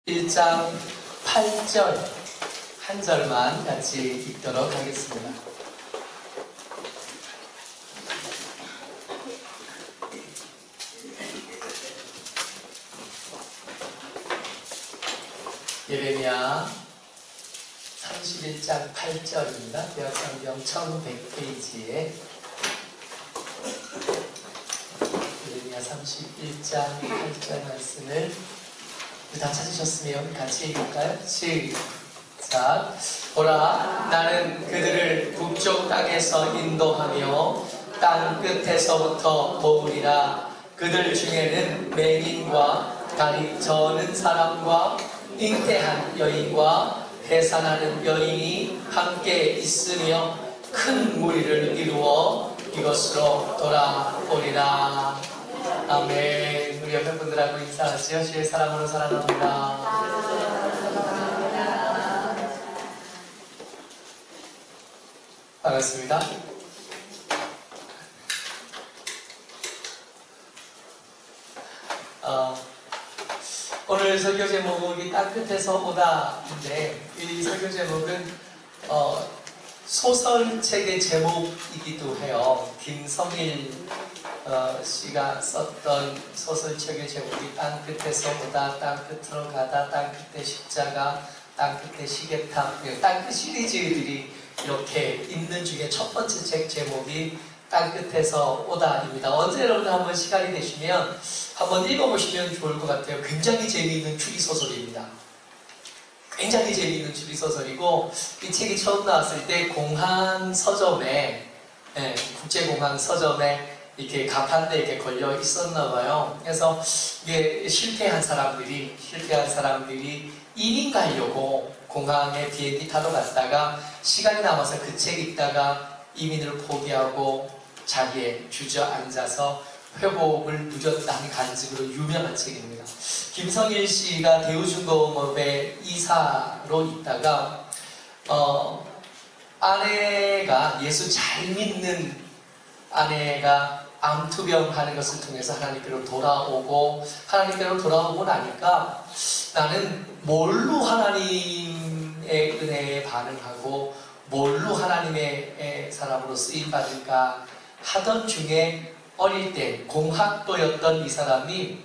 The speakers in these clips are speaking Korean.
1장 8절 한 절만 같이 읽도록 하겠습니다. 예레미야 31장 8절입니다. 대학성경 1100페이지에 예레미야 31장 8절 말씀을 다 찾으셨으면 같이 읽을까요? 시작. 보라, 나는 그들을 북쪽 땅에서 인도하며 땅 끝에서부터 모으리라. 그들 중에는 맹인과 다리 저는 사람과 잉태한 여인과 해산하는 여인이 함께 있으며 큰 무리를 이루어 이곳으로 돌아오리라. 아멘. 우리 옆에 분들하고 인사하시죠. 주의 사랑으로 사랑합니다. 반갑습니다. 오늘 설교 제목이 땅 끝에서 오다인데, 이 설교 제목은 소설책의 제목이기도 해요. 김성일 씨가 썼던 소설책의 제목이 땅 끝에서 오다, 땅 끝으로 가다, 땅 끝에 십자가, 땅 끝에 시계탑, 땅 끝 시리즈들이 이렇게 있는 중에 첫 번째 책 제목이 땅 끝에서 오다입니다. 언제 여러분 한번 시간이 되시면 한번 읽어보시면 좋을 것 같아요. 굉장히 재미있는 추리소설입니다. 굉장히 재미있는 추리소설이고, 이 책이 처음 나왔을 때 공항 서점에, 국제공항 서점에 이렇게 가판대에 이렇게 걸려 있었나 봐요. 그래서 이게 실패한 사람들이 이민 가려고 공항에 비행기 타러 갔다가 시간이 남아서 그 책 읽다가 이민을 포기하고 자리에 주저앉아서 회복을 누렸다는 간증으로 유명한 책입니다. 김성일 씨가 대우중공업의 이사로 있다가 아내가, 예수 잘 믿는 아내가 암투병 하는 것을 통해서 하나님께로 돌아오고, 하나님께로 돌아오고 나니까 나는 뭘로 하나님의 은혜에 반응하고 뭘로 하나님의 사람으로 쓰임받을까 하던 중에, 어릴 때 공학도였던 이 사람이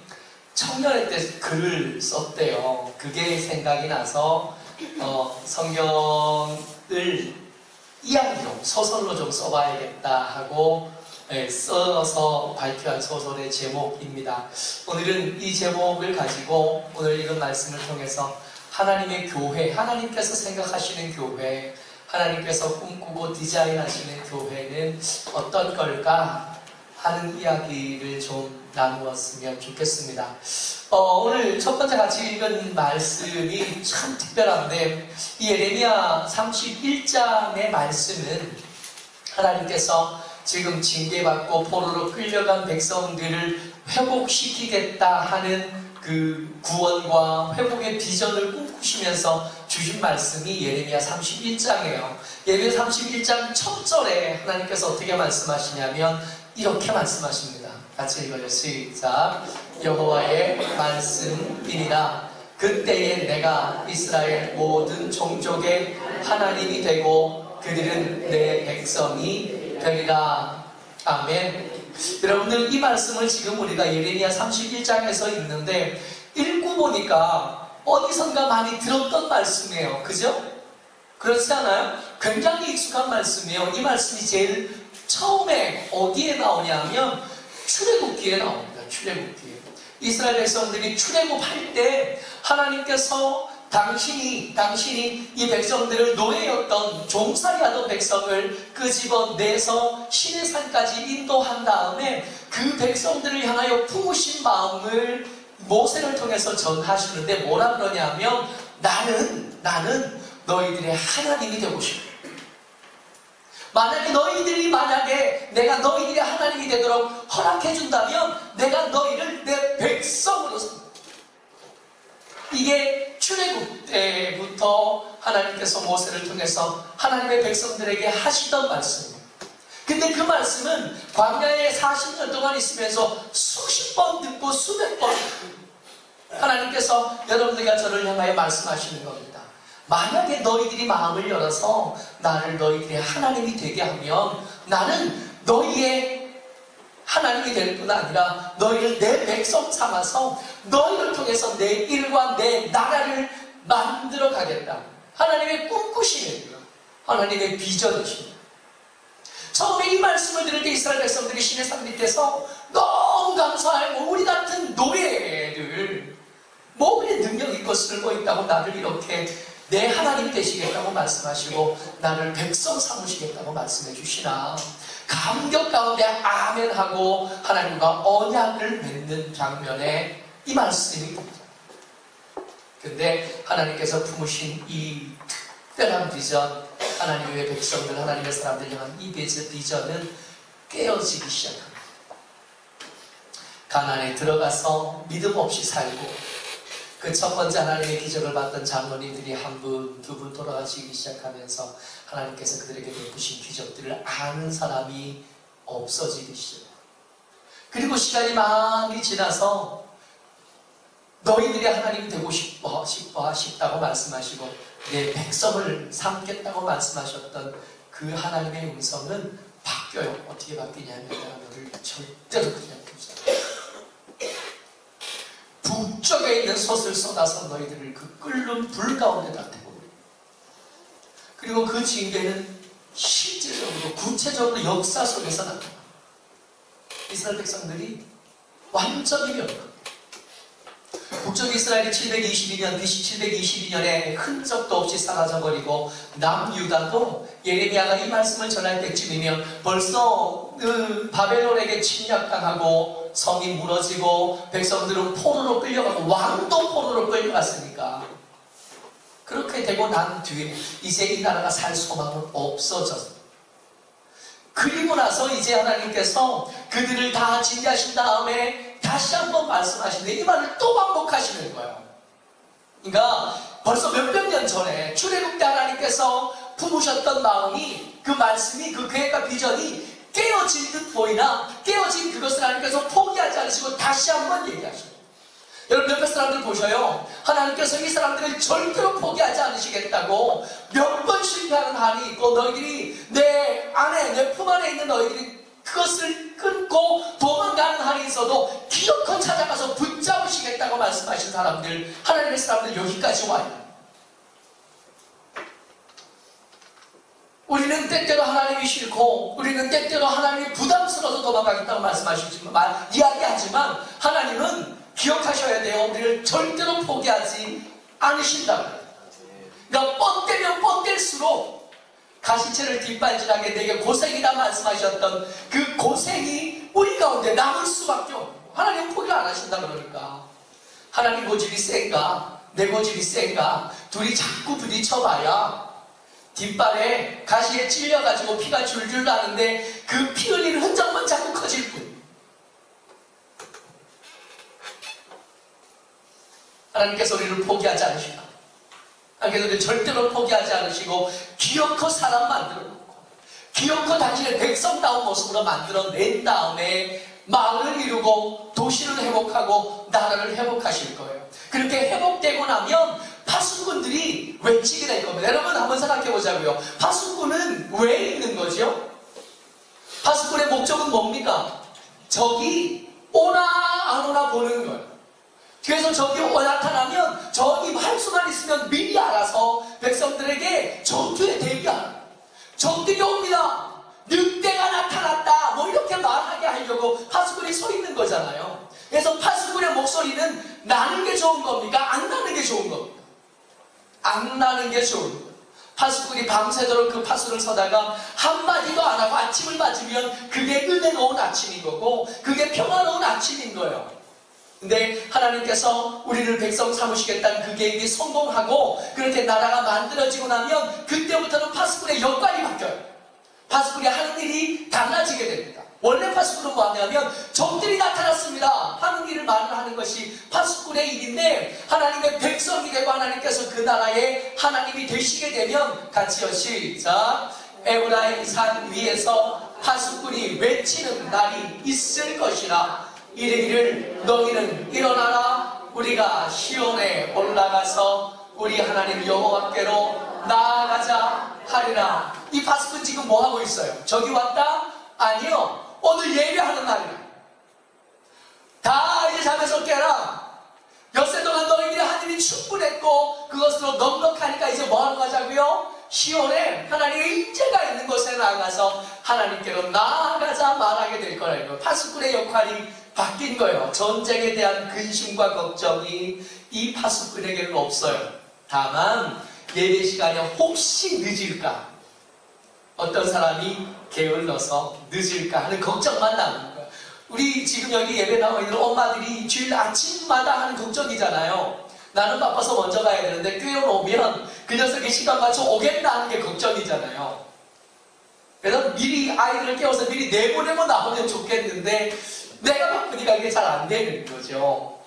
청년회 때 글을 썼대요. 그게 생각이 나서 성경을 이야기로, 소설로 좀 써봐야겠다 하고 써서 발표한 소설의 제목입니다. 오늘은 이 제목을 가지고 오늘 읽은 말씀을 통해서 하나님의 교회, 하나님께서 생각하시는 교회, 하나님께서 꿈꾸고 디자인하시는 교회는 어떤 걸까 하는 이야기를 좀 나누었으면 좋겠습니다. 오늘 첫 번째 같이 읽은 말씀이 참 특별한데, 이 예레미야 31장의 말씀은 하나님께서 지금 징계받고 포로로 끌려간 백성들을 회복시키겠다 하는 그 구원과 회복의 비전을 꿈꾸시면서 주신 말씀이 예레미야 31장이에요. 예레미야 31장 첫 절에 하나님께서 어떻게 말씀하시냐면 이렇게 말씀하십니다. 같이 읽어요. 시작. 여호와의 말씀이니라. 그때에 내가 이스라엘 모든 종족의 하나님이 되고 그들은 내 백성이 되리라. 아멘. 여러분들, 이 말씀을 지금 우리가 예레미야 31장에서 읽는데 읽고 보니까 어디선가 많이 들었던 말씀이에요. 그죠? 그렇지 않아요? 굉장히 익숙한 말씀이에요. 이 말씀이 제일 처음에 어디에 나오냐면 출애굽기에 나옵니다. 출애굽기에. 이스라엘 백성들이 출애굽할 때 하나님께서 당신이 이 백성들을 노예였던, 종살이하던 백성을 끄집어내서 시내산까지 인도한 다음에 그 백성들을 향하여 품으신 마음을 모세를 통해서 전하시는데 뭐라 그러냐면 나는 너희들의 하나님이 되고 싶어. 만약에 내가 너희들의 하나님이 되도록 허락해준다면 내가 너희를 내 백성으로 삼는다. 이게 출애굽 때부터 하나님께서 모세를 통해서 하나님의 백성들에게 하시던 말씀이에요. 근데 그 말씀은 광야에 40년 동안 있으면서 수십 번 듣고 수백 번 듣고 하나님께서 여러분들과 저를 향하여 말씀하시는 겁니다. 만약에 너희들이 마음을 열어서 나를 너희들의 하나님이 되게 하면 나는 너희의 하나님이 될 뿐 아니라 너희를 내 백성 삼아서 너희를 통해서 내 일과 내 나라를 만들어 가겠다. 하나님의 꿈꾸시는 거예요. 하나님의 비전이십니다. 처음에 이 말씀을 들을 때 이스라엘 백성들이 신의 상님께서 너무 감사하고 우리 같은 노예를 우리 능력 있고 쓸고 있다고 나를 이렇게 내 하나님이 되시겠다고 말씀하시고 나를 백성 삼으시겠다고 말씀해 주시나 감격 가운데 아멘하고 하나님과 언약을 맺는 장면에 이 말씀이 됩니다. 근데 하나님께서 품으신 이 특별한 비전, 하나님의 백성들, 하나님의 사람들 향한 이 비전은 깨어지기 시작합니다. 가나안에 들어가서 믿음 없이 살고 그 첫 번째 하나님의 기적을 받던 장로님들이 한 분, 두 분 돌아가시기 시작하면서 하나님께서 그들에게 베푸신 기적들을 아는 사람이 없어지기 시작합니다. 그리고 시간이 많이 지나서 너희들이 하나님이 되고 싶다고 말씀하시고 내 백성을 삼겠다고 말씀하셨던 그 하나님의 음성은 바뀌어요. 어떻게 바뀌냐면 내가 너를 절대로 그냥 두지 북쪽에 있는 솥을 쏟아서 너희들을 그 끓는 불 가운데다 태우고 그리고 그 징계는 실제적으로 구체적으로 역사 속에서 나타납니다. 이스라엘 백성들이 완전히 변합니다. 북쪽 이스라엘이 722년, BC 722년에 흔적도 없이 사라져버리고 남유다도 예레미야가 이 말씀을 전할 때쯤이면 벌써 그 바벨론에게 침략당하고 성이 무너지고 백성들은 포로로 끌려가고 왕도 포로로 끌려갔으니까 그렇게 되고 난 뒤에 이제 이 나라가 살 소망은 없어졌어요. 그리고 나서 이제 하나님께서 그들을 다 진리하신 다음에 다시 한번 말씀하시는데 이 말을 또 반복하시는 거예요. 그러니까 벌써 몇백 년 전에 출애굽 때 하나님께서 품으셨던 마음이 그 말씀이 그 계획과 비전이 깨어진 듯 보이나 깨어진 그것을 하나님께서 포기하지 않으시고 다시 한번 얘기하십니다. 여러분 옆에 사람들 보셔요. 하나님께서 이 사람들을 절대로 포기하지 않으시겠다고 몇 번 실패하는 한이 있고 너희들이 내 안에 내 품 안에 있는 너희들이 그것을 끊고 도망가는 한이 있어도 기어코 찾아가서 붙잡으시겠다고 말씀하신 사람들 하나님의 사람들 여기까지 와요. 우리는 때때로 하나님이 싫고 우리는 때때로 하나님이 부담스러워서 도망가겠다고 말씀하시지만 이야기하지만 하나님은 기억하셔야 돼요. 우리를 절대로 포기하지 않으신다고. 그러니까 뻗대면 뻗댈수록 가시채를 뒷발질하게 내게 고생이다 말씀하셨던 그 고생이 우리 가운데 남을 수밖에 없어요. 하나님은 포기를 안 하신다 그러니까 하나님 고집이 센가 내 고집이 센가 둘이 자꾸 부딪혀봐야 뒷발에 가시에 찔려가지고 피가 줄줄 나는데 그 피 흘리는 흔적만 자꾸 커질 뿐. 하나님께서 우리를 포기하지 않으시다. 하나님께서 우리를 절대로 포기하지 않으시고 기어코 사람 만들어 놓고 기어코 당신의 백성다운 모습으로 만들어낸 다음에 마을을 이루고 도시를 회복하고 나라를 회복하실 거예요. 그렇게 회복되고 나면 파수꾼들이 외치게 될 겁니다. 여러분 한번 생각해 보자고요. 파수꾼은 왜 있는 거죠? 파수꾼의 목적은 뭡니까? 적이 오나 안 오나 보는 거예요. 그래서 적이 나타나면 적이 할 수만 있으면 미리 알아서 백성들에게 전투에 대비하는 적들이 옵니다. 늑대가 나타났다 뭐 이렇게 말하게 하려고 파수꾼이 서 있는 거잖아요. 그래서 파수꾼의 목소리는 나는 게 좋은 겁니까? 안 나는 게 좋은 겁니까? 안 나는 게 좋은 거예요. 파수꾼이 밤새도록 그 파수를 서다가 한마디도 안 하고 아침을 맞으면 그게 은혜로운 아침인 거고 그게 평화로운 아침인 거예요. 근데 하나님께서 우리를 백성 삼으시겠다는 그 계획이 성공하고 그렇게 나라가 만들어지고 나면 그때부터는 파수꾼의 역할이 바뀌어요. 파수꾼이 하는 일이 달라지게 됩니다. 원래 파수꾼은 뭐하냐면 적들이 나타났습니다 하는 일을 말을 하는 것이 파수꾼의 일인데 하나님의 백성이 되고 하나님께서 그 나라의 하나님이 되시게 되면 같이요 시작 에브라임 산 위에서 파수꾼이 외치는 날이 있을 것이라 이르기를 너희는 일어나라 우리가 시온에 올라가서 우리 하나님 여호와께로 나아가자 하리라. 이 파수꾼 지금 뭐 하고 있어요? 저기 왔다? 아니요. 오늘 예배하는 날이야. 다 이제 잠에서 깨라. 엿새 동안 너희들이 하늘이 충분했고 그것으로 넉넉하니까 이제 뭐 하러 가자고요? 시온에 하나님의 임재가 있는 곳에 나가서 하나님께로 나아가자 말하게 될 거라는 거예요. 파수꾼의 역할이 바뀐 거예요. 전쟁에 대한 근심과 걱정이 이 파수꾼에게는 없어요. 다만 예배 시간이 혹시 늦을까, 어떤 사람이 게을러서 늦을까 하는 걱정만 남는 거예요. 우리 지금 여기 예배 나와 있는 엄마들이 주일 아침마다 하는 걱정이잖아요. 나는 바빠서 먼저 가야 되는데 깨어오면 그 녀석이 시간 맞춰 오겠나 하는 게 걱정이잖아요. 그래서 미리 아이들을 깨워서 미리 내보내고 나오면 좋겠는데 내가 바쁘니까 그게 잘 안 되는 거죠.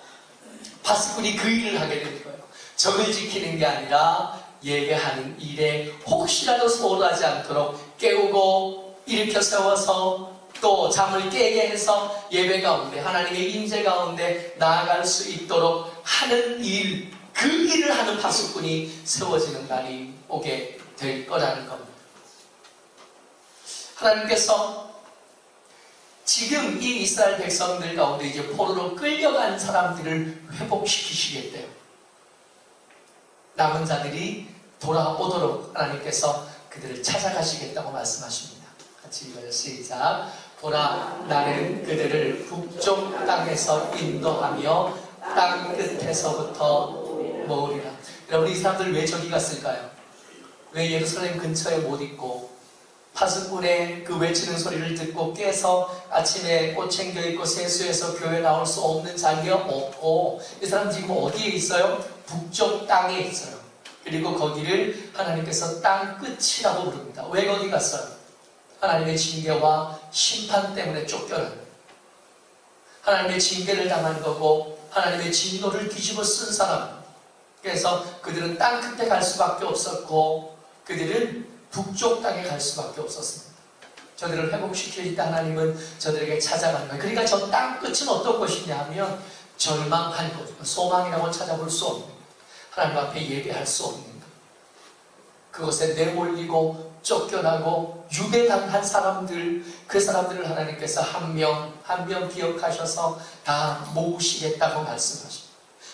파수꾼이 그 일을 하게 되는 거예요. 적을 지키는 게 아니라 예배하는 일에 혹시라도 소홀하지 않도록 깨우고 일으켜 세워서 또 잠을 깨게 해서 예배 가운데 하나님의 임재 가운데 나아갈 수 있도록 하는 일, 그 일을 하는 파수꾼이 세워지는 날이 오게 될 거라는 겁니다. 하나님께서 지금 이 이스라엘 백성들 가운데 이제 포로로 끌려간 사람들을 회복시키시겠대요. 남은 자들이 돌아오도록 하나님께서 그들을 찾아가시겠다고 말씀하십니다. 같이 읽어요. 시작. 보라, 나는 그들을 북쪽 땅에서 인도하며 땅 끝에서부터 모으리라. 여러분, 이 사람들 왜 저기 갔을까요? 왜 예루살렘 근처에 못 있고 파수꾼의 그 외치는 소리를 듣고 깨서 아침에 꽃 챙겨 입고 세수해서 교회 나올 수 없는 자리가 없고, 이 사람 지금 어디에 있어요? 북쪽 땅에 있어요. 그리고 거기를 하나님께서 땅 끝이라고 부릅니다. 왜 거기 갔어요? 하나님의 징계와 심판 때문에 쫓겨난, 하나님의 징계를 당한 거고 하나님의 진노를 뒤집어 쓴 사람. 그래서 그들은 땅 끝에 갈 수밖에 없었고 그들은 북쪽 땅에 갈 수밖에 없었습니다. 저들을 회복시키겠다 하나님은 저들에게 찾아가는 거예요. 그러니까 저 땅 끝은 어떤 곳이냐 하면 절망한 곳, 소망이라고 찾아볼 수 없는, 하나님 앞에 예배할 수 없는 것, 그곳에 내몰리고 쫓겨나고 유배당한 사람들, 그 사람들을 하나님께서 한 명 한 명 기억하셔서 다 모으시겠다고 말씀하십니다.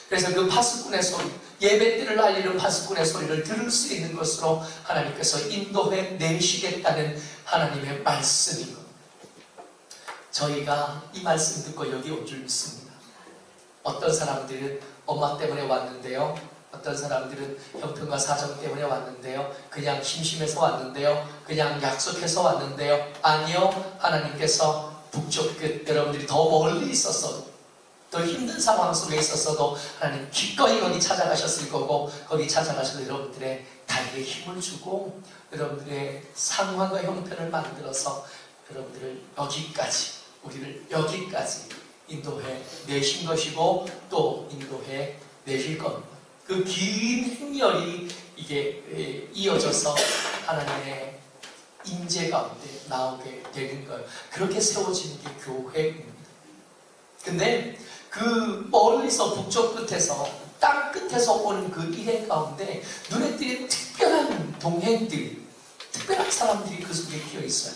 그래서 그 파수꾼의 소리, 예배때를 알리는 파수꾼의 소리를 들을 수 있는 것으로 하나님께서 인도해 내시겠다는 하나님의 말씀인 겁니다. 저희가 이 말씀 듣고 여기 온 줄 믿습니다. 어떤 사람들은 엄마 때문에 왔는데요, 어떤 사람들은 형편과 사정 때문에 왔는데요, 그냥 심심해서 왔는데요, 그냥 약속해서 왔는데요. 아니요, 하나님께서 북쪽 끝, 여러분들이 더 멀리 있었어도, 더 힘든 상황 속에 있었어도 하나님 기꺼이 거기 찾아가셨을 거고, 거기 찾아가셔서 여러분들의 다리에 힘을 주고 여러분들의 상황과 형편을 만들어서 여러분들을 여기까지, 우리를 여기까지 인도해 내신 것이고 또 인도해 내실 겁니다. 그 긴 행렬이 이게 이어져서 하나님의 임재 가운데 나오게 되는 거예요. 그렇게 세워지는 게 교회입니다. 근데 그 멀리서 북쪽 끝에서, 땅 끝에서 오는 그 일행 가운데 눈에 띄는 특별한 동행들, 특별한 사람들이 그 속에 끼어 있어요.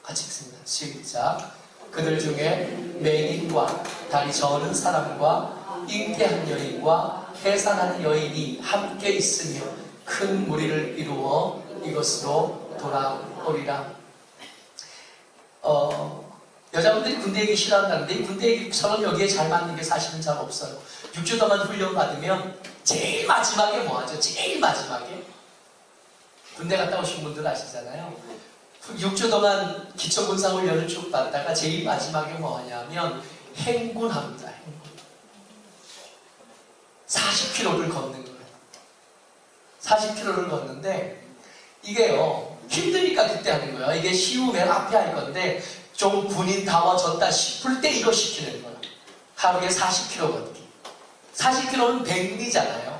같이 읽습니다. 시작. 그들 중에 맹인과 다리 저는 사람과 잉태한 여인과 해산하는 여인이 함께 있으며 큰 무리를 이루어 이것으로 돌아오리라. 여자분들이 군대 얘기 싫어한다는데 군대 얘기처럼 여기에 잘 맞는 게 사실은 잘 없어요. 6주 동안 훈련 받으면 제일 마지막에 뭐 하죠? 제일 마지막에 군대 갔다 오신 분들 아시잖아요. 6주 동안 기초군사훈련을 쭉 받다가 제일 마지막에 뭐 하냐면 행군합니다. 행군. 40km를 걷는 거예요. 40km를 걷는데 이게요, 힘드니까 그때 하는 거예요. 이게 쉬우면 앞에 할 건데 좀 군인 다워졌다 싶을 때 이거 시키는 거예요. 하루에 40km 걷기. 40km는 100리잖아요.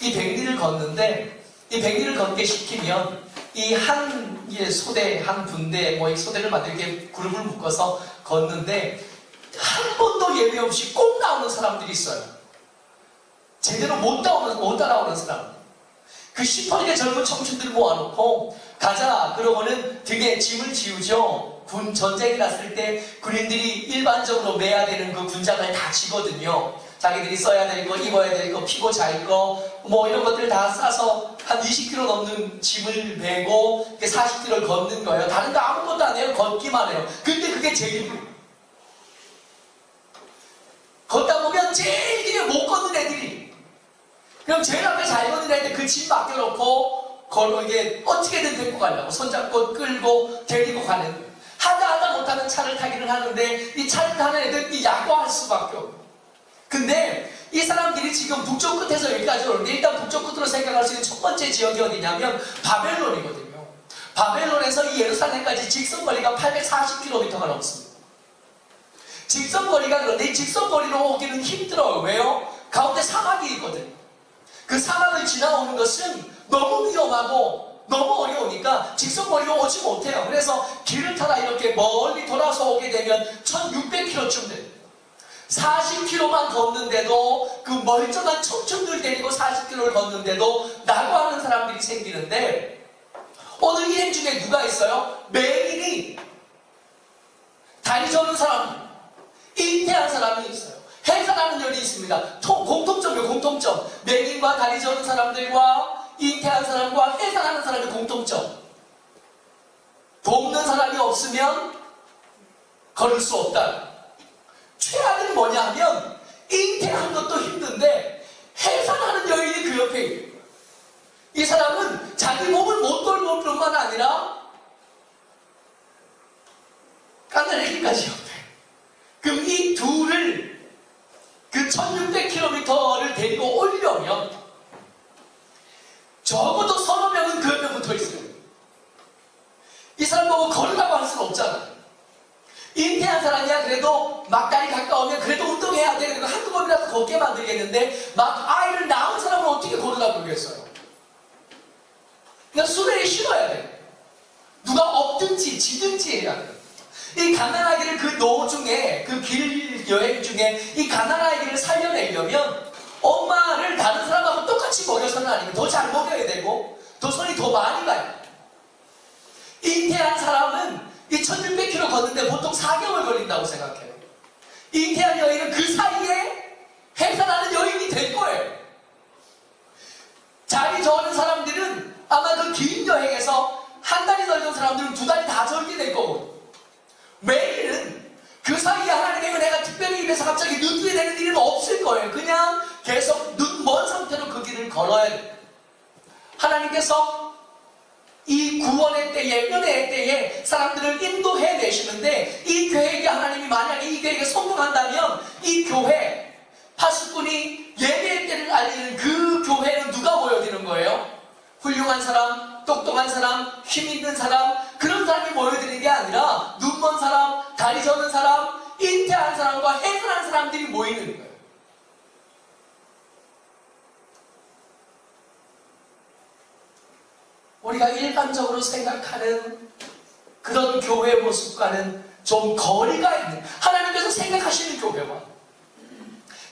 이 100리를 걷는데, 이 100리를 걷게 시키면 이 한 소대, 한 분대, 뭐 이 소대를 만들게 그룹을 묶어서 걷는데 한 번도 예외 없이 꼭 나오는 사람들이 있어요. 제대로 못 따라오는 사람. 그 시퍼렇게 젊은 청춘들을 모아놓고 가자 그러고는 등에 짐을 지우죠. 군 전쟁이 났을 때 군인들이 일반적으로 매야 되는 그 군장을 다 지거든요. 자기들이 써야 될 거, 입어야 될 거, 피고 잘 거, 뭐 이런 것들을 다 싸서 한 20km 넘는 짐을 메고 40km를 걷는 거예요. 다른 거 아무것도 안 해요. 걷기만 해요. 근데 그게 제일 힘들어요. 걷다 보면 제일 뒤에 못 걷는 애들이, 그럼 제일 앞에 잘 걷는 애들 그 짐 맡겨놓고 이게 어떻게든 데리고 가려고 손잡고 끌고 데리고 가는 거예요. 하다 못하면 차를 타기는 하는데 이 차를 타는 애들이 야구할 수밖에 없어요. 근데 이 사람들이 지금 북쪽 끝에서 여기까지 오는데 일단 북쪽 끝으로 생각할 수 있는 첫 번째 지역이 어디냐면 바벨론이거든요. 바벨론에서 이 예루살렘까지 직선거리가 840km가 넘습니다. 직선거리가, 그런데 이 직선거리로 오기는 힘들어요. 왜요? 가운데 사막이 있거든요. 그 사막을 지나오는 것은 너무 위험하고 너무 어려우니까 직선거리로 오지 못해요. 그래서 길을 타다 이렇게 멀리 돌아서 오게 되면 1600km쯤 돼요. 40km만 걷는데도, 그 멀쩡한 청춘들 데리고 40km를 걷는데도 낙오하는 사람들이 생기는데, 오늘 일행 중에 누가 있어요? 매일이 다리 저는 사람, 잉태한 사람이 있어요. 해산하는 열이 있습니다. 공통점이에요. 공통점. 맹인과 다리 저는 사람들과 잉태한 사람과 해산하는 사람의 공통점. 돕는 사람이 없으면 걸을 수 없다. 최악은 뭐냐 하면 잉태한 것도 힘든데 해산하는 여인이 그 옆에 있는 거예요. 이 사람은 자기 몸을 못 돌볼 뿐만 아니라 까늘리기까지 옆에. 그럼 이 둘을, 그 1600km를 데리고 오려면 적어도 서너 명은 그 옆에 붙어 있어요. 이 사람 보고 걸으라고 할 수는 없잖아. 잉태한 사람이야 그래도 막다리 가까우면 그래도 운동해야 돼. 그리고 한두 번이라도 걷게 만들겠는데 막 아이를 낳은 사람은 어떻게 걸으라고 그러겠어요? 그냥 수레에 실어야 돼. 누가 업든지 지든지 해야 돼. 이 가난아기를 그 노 중에, 그 길 여행 중에 이 가난아기를 살려내려면 엄마를 다른 사람하고 똑같이 먹여서는 아니고 더 잘 먹여야 되고 더 손이 더 많이 가요. 잉태한 사람은 이 1600km 걷는데 보통 4개월 걸린다고 생각해요. 잉태한 여인은 그 사이에 해산하는 여인이 될 거예요. 자리 저는 사람들은 아마 그 긴 여행에서 한 달이 절던 사람들은 두 달이 다 절게 될 거고, 매일은 그 사이에 하나님의 은혜가 특별히 입에서 갑자기 눈뜨게 되는 일은 없을 거예요. 그냥 계속 눈 먼 상태로 그 길을 걸어야 돼요. 하나님께서 이 구원의 때에, 은혜의 때에 사람들을 인도해 내시는데, 이 교회에 하나님이 만약에 이 교회가 성공한다면 이 교회, 파수꾼이 예배의 때를 알리는 그 교회는 누가 모여드는 거예요? 훌륭한 사람, 똑똑한 사람, 힘 있는 사람, 그런 사람이 모여드는 게 아니라 눈먼 사람, 다리 저는 사람, 잉태한 사람과 해산한 사람들이 모이는 거예요. 우리가 일반적으로 생각하는 그런 교회 모습과는 좀 거리가 있는, 하나님께서 생각하시는 교회와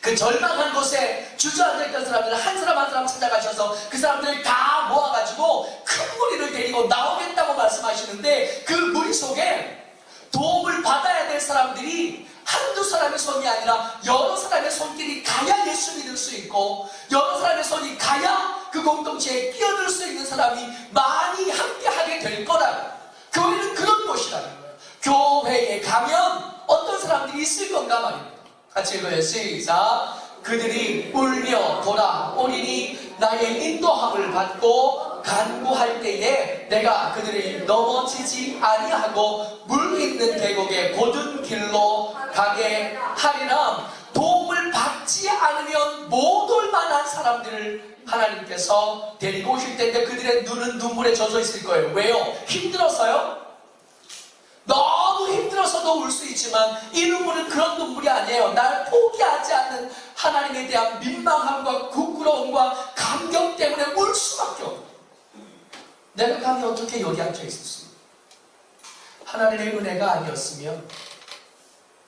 그 절망한 곳에 주저앉아있던 사람들을 한 사람 한 사람 찾아가셔서 그 사람들을 다 모아가지고 큰 무리를 데리고 나오겠다고 말씀하시는데, 그 무리 속에 도움을 받아야 될 사람들이 한두 사람의 손이 아니라 여러 사람의 손길이 가야 예수 믿을 수 있고, 여러 사람의 손이 가야 그 공동체에 끼어들 수 있는 사람이 많이 함께하게 될 거라고. 교회는 그런 곳이라는 거예요. 교회에 가면 어떤 사람들이 있을 건가 말입니다. 같이 읽어요. 시작. 그들이 울며 돌아오리니 나의 인도함을 받고 간구할 때에 내가 그들이 넘어지지 아니하고 물 있는 계곡의 고든 길로 가게 하리라. 도움을 받지 않으면 못 올 만한 사람들을 하나님께서 데리고 오실 텐데 그들의 눈은 눈물에 젖어 있을 거예요. 왜요? 힘들어서요? 너무 힘들어서도 울 수 있지만 이 눈물은 그런 눈물이 아니에요. 날 포기하지 않는 하나님에 대한 민망함과 부끄러움과 감격 때문에 울 수밖에 없어요. 내가 감히 어떻게 여기 앉아 있었습니까? 하나님의 은혜가 아니었으면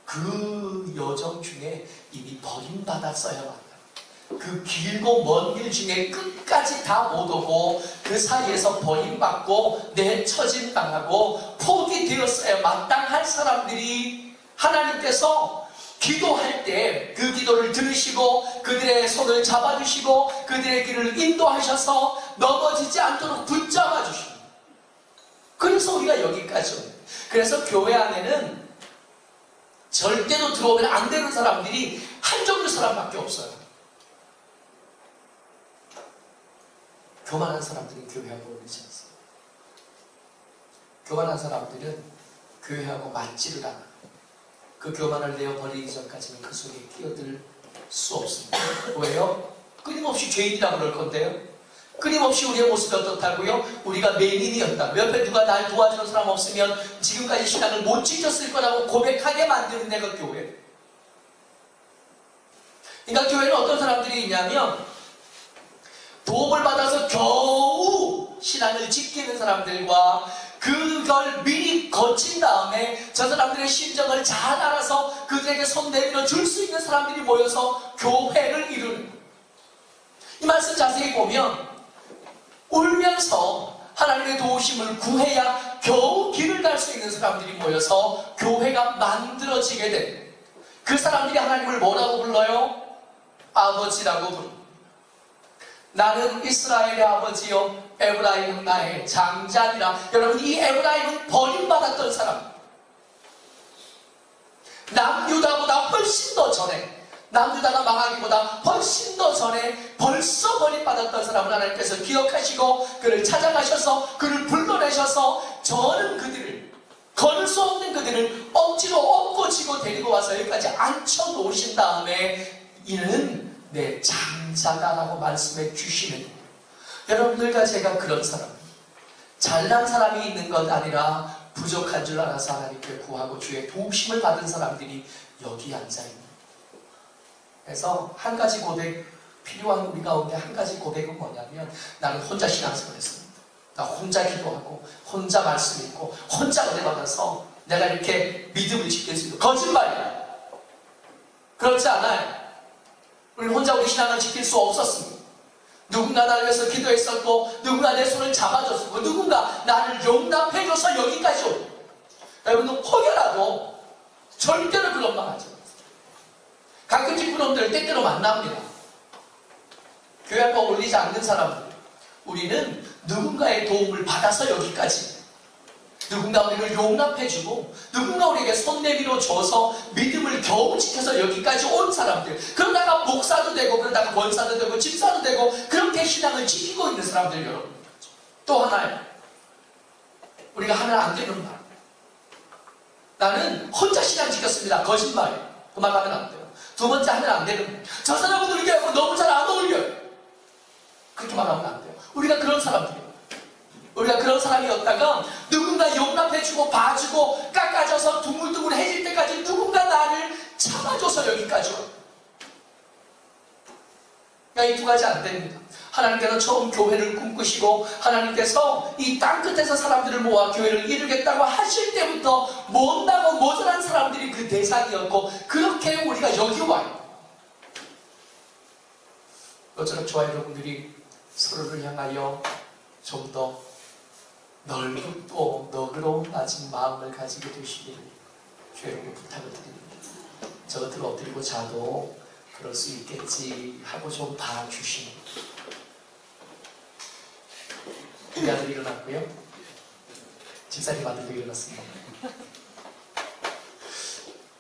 그 여정 중에 이미 버림받았어야 한다. 그 길고 먼 길 중에 끝까지 다 못 오고 그 사이에서 버림받고 내처짐당하고 포기되었어야 마땅할 사람들이 하나님께서 기도할 때 그 기도를 들으시고 그들의 손을 잡아주시고 그들의 길을 인도하셔서 넘어지지 않도록 붙잡아 주십니다. 그래서 우리가 여기까지 옵니다. 그래서 교회 안에는 절대로 들어오면 안 되는 사람들이 한 종류 사람밖에 없어요. 교만한 사람들은 교회하고 어울리지 않습니다. 교만한 사람들은 교회하고 맞지를 않아요. 그 교만을 내어버리기 전까지는 그 속에 끼어들 수 없습니다. 왜요? 끊임없이 죄인이라고 그럴 건데요. 끊임없이 우리의 모습이 어떻다고요? 우리가 맹인이었다. 옆에 누가 날 도와주는 사람 없으면 지금까지 신앙을 못 지켰을 거라고 고백하게 만드는 데가 교회. 그러니까 교회는 어떤 사람들이 있냐면 도움을 받아서 겨우 신앙을 지키는 사람들과 그걸 미리 거친 다음에 저 사람들의 심정을 잘 알아서 그들에게 손 내밀어 줄 수 있는 사람들이 모여서 교회를 이루는, 이 말씀 자세히 보면 울면서 하나님의 도우심을 구해야 겨우 길을 갈 수 있는 사람들이 모여서 교회가 만들어지게 된, 그 사람들이 하나님을 뭐라고 불러요? 아버지라고 부릅니다. 나는 이스라엘의 아버지요 에브라임은 나의 장자니라. 여러분, 이 에브라임은 버림받았던 사람, 남유다보다 훨씬 더 전에, 남유다가 망하기보다 훨씬 더 전에 벌써 버림받았던 사람을 하나님께서 기억하시고 그를 찾아가셔서 그를 불러내셔서 저는 그들을, 걸을 수 없는 그들을 억지로 업고 지고 데리고 와서 여기까지 앉혀놓으신 다음에 이는 내 장자다라고 말씀해 주시는, 여러분들과 제가 그런 사람, 잘난 사람이 있는 것 아니라 부족한 줄 알아서 하나님께 구하고 주의 도우심을 받은 사람들이 여기 앉아있는. 그래서 한 가지 고백, 필요한 우리 가운데 한 가지 고백은 뭐냐면, 나는 혼자 신앙생활 했습니다. 나 혼자 기도하고 혼자 말씀 읽고 혼자 은혜 받아서 내가 이렇게 믿음을 지킬 수 있는, 거짓말이에요. 그렇지 않아요. 우리는 혼자 우리 신앙을 지킬 수 없었습니다. 누군가 나를 위해서 기도했었고 누군가 내 손을 잡아줬었고 누군가 나를 용납해줘서 여기까지 오고, 여러분도 혹여라도 절대로 그런 말 하지 마세요. 가끔씩 그놈들 때때로 만납니다. 교회와 어울리지 않는 사람들, 우리는 누군가의 도움을 받아서 여기까지, 누군가 우리를 용납해주고 누군가 우리에게 손 내밀어 줘서 믿음을 겨우 지켜서 여기까지 온 사람들, 그러다가 목사도 되고 그러다가 권사도 되고 집사도 되고 그렇게 신앙을 지키고 있는 사람들, 여러분. 또 하나요, 우리가 하면 안 되는 말, 나는 혼자 신앙 지켰습니다. 거짓말이에요. 그 말 하면 안 돼요. 두 번째, 하면 안 되는 말, 저 사람은 우리에게 너무 잘 안 어울려요. 그렇게 말하면 안 돼요. 우리가 그런 사람들이에요. 우리가 그런 사람이었다가 누군가 용납해주고 봐주고 깎아줘서 둥글둥글해질 때까지 누군가 나를 참아줘서 여기까지 와요. 그러니까 이 두 가지 안 됩니다. 하나님께서 처음 교회를 꿈꾸시고 하나님께서 이 땅끝에서 사람들을 모아 교회를 이루겠다고 하실 때부터 못나고 모자란 사람들이 그 대상이었고, 그렇게 우리가 여기 와요. 너처럼 저와 여러분들이 서로를 향하여 좀 더 넓고 또 너그러운 낮은 마음을 가지게 되시기를 주님께 부탁을 드립니다. 저 곁을 엎드리고 자도 그럴 수 있겠지 하고 좀 봐주시는 우리 아들이 일어났고요. 집사님 아들도 일어났습니다.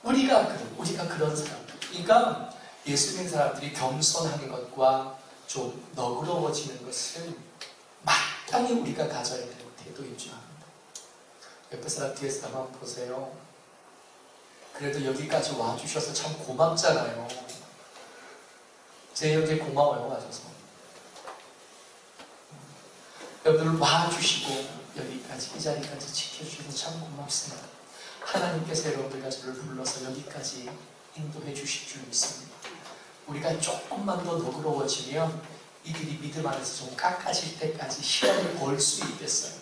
우리가 그런 사람, 그러니까 예수 믿는 사람들이 겸손하는 것과 좀 너그러워지는 것은 마땅히 우리가 가져야 되는 태도인 줄 압니다. 옆에 사람 뒤에서 한번 보세요. 그래도 여기까지 와주셔서 참 고맙잖아요. 제 형제 고마워요, 와줘서. 여러분들 와주시고 여기까지, 이 자리까지 지켜주셔서 참 고맙습니다. 하나님께서 여러분들과 저를 불러서 여기까지 인도해 주실 줄 믿습니다. 우리가 조금만 더 너그러워지면 이들이 믿음 안에서 좀 깎아질 때까지 시간을 벌 수 있겠어요.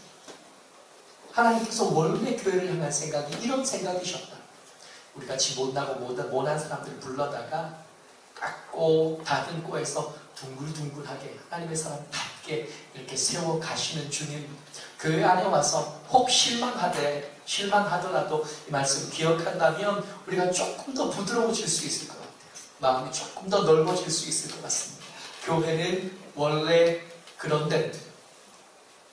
하나님께서 원래 교회를 향한 생각이 이런 생각이셨다. 우리 같이 못나고 모난 사람들을 불러다가 깎고 다듬고해서 둥글둥글하게 하나님의 사람답게 이렇게 세워 가시는 주님, 교회 안에 와서 혹 실망하더라도 이 말씀 기억한다면 우리가 조금 더 부드러워질 수 있을 것 같아요. 마음이 조금 더 넓어질 수 있을 것 같습니다. 교회는 원래 그런 데,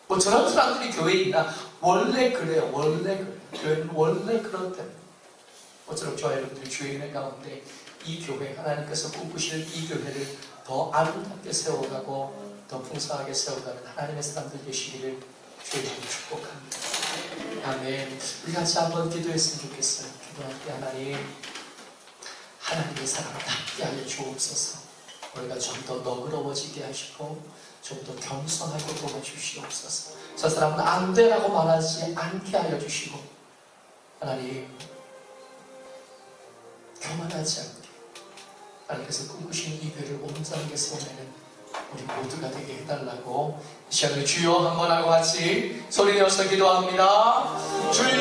뭐 저런 사람들이 교회에 있나? 원래 그래요. 원래 그래요. 교회는 원래 그런 데. 모처럼 저와 여러분들이 주의 은혜 가운데 이 교회, 하나님께서 꿈꾸시는 이 교회를 더 아름답게 세워가고 더 풍성하게 세워가는 하나님의 사람들 되시기를 주의 이름으로 축복합니다. 아멘. 우리 같이 한번 기도했으면 좋겠어요. 기도할 때 하나님의 사람답게 하여 주옵소서. 우리가 좀 더 너그러워지게 하시고 좀 더 겸손하게 도와주시옵소서. 저 사람은 안 되라고 말하지 않게 하여 주시고, 하나님 교만하지 않게 하나님께서 꿈꾸시는 이 교회를 온전하게 세워내는 우리 모두가 되게 해달라고 이 시간에 주여 한번 하고 같이 소리 내어서 기도합니다. 주여